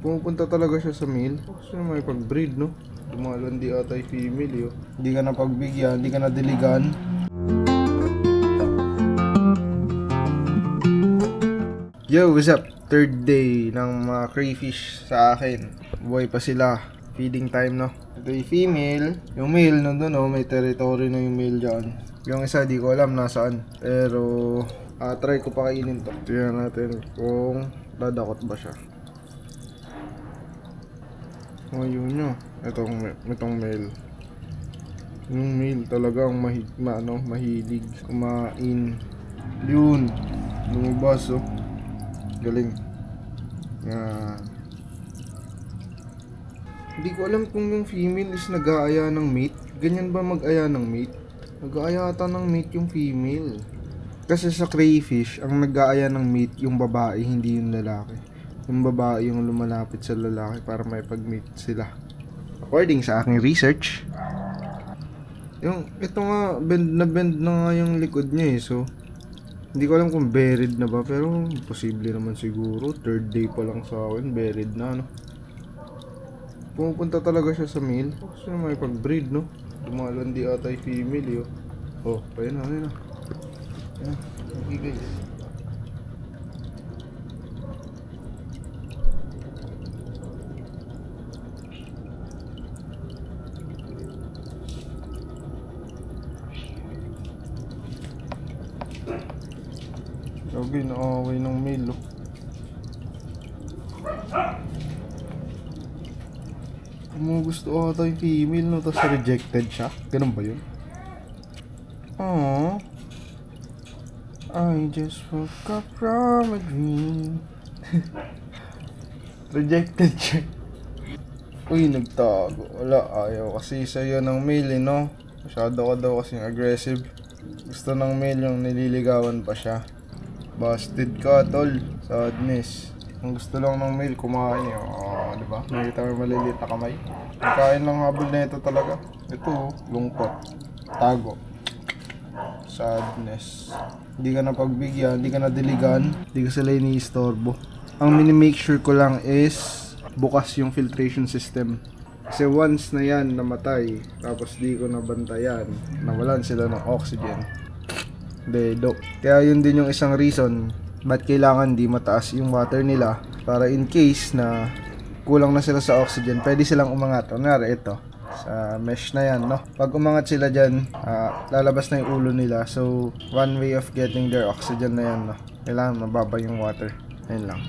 Pumupunta talaga siya sa male. Gusto na may pag-breed, no? Lumalandi ata yung female, yo. Hindi ka na pagbigyan, hindi ka na diligan. Yo, what's up? Third day ng mga crayfish sa akin. Buhay pa sila. Feeding time, no? Ito yung female. Yung male, nandun, no? May territory na yung male dyan. Yung isa, di ko alam nasaan. Pero, try ko pakainin to. Tingnan natin kung dadakot ba siya. Oh, yun nyo. Itong male. Yung male talagang mahilig kumain. Yun. Lumabas, oh. Galing. Yan. Hindi ko alam kung yung female is nag-aaya ng mate. Ganyan ba mag-aya ng mate? Nag-aaya ata ng mate yung female. Kasi sa crayfish, ang nag-aaya ng mate yung babae, hindi yung lalaki. Yung babae yung lumalapit sa lalaki para may pag-mate sila. According sa aking research, ito nga, bend na nga yung likod niya, eh. So, hindi ko alam kung buried na ba, pero posible naman siguro. Third day pa lang sa akin, buried na, no? Pumupunta talaga siya sa male. Gusto na may pag-breed, no? Lumalandi ata yung female, yo. Oh, ayun na. Ayan. Okay, guys. Sabi, nakaway ng male, oh. Gusto ata yung female, no? Tapos rejected siya. Ganun ba yun? Aww, I just woke up from a dream. Rejected siya. Uy, nagtago. Wala, ayaw kasi sa'yo ng male, eh, no? Masyado ka daw kasing aggressive. Gusto ng male yung nililigawan pa siya. Busted ka, tol. Sadness. Ang gusto lang ng male, kumain, eh. Diba? Nakita mo maliliit na kamay. Kain lang habol na ito talaga. Ito, lungkot. Tago. Sadness. Hindi ka na pagbigyan, hindi ka na diligan, hindi ka sila iniistorbo. Ang mini-make sure ko lang is bukas yung filtration system. Kasi once na yan namatay, tapos di ko nabantayan, nawalan sila ng oxygen. Dedo. Kaya yun din yung isang reason ba't kailangan di mataas yung water nila, para in case na kulang na sila sa oxygen, pwede silang umangat. Kunyari ito, sa mesh na yan, no? Pag umangat sila dyan, lalabas na yung ulo nila. So, one way of getting their oxygen na yan, no? Kailangan mababa yung water. Ayun lang.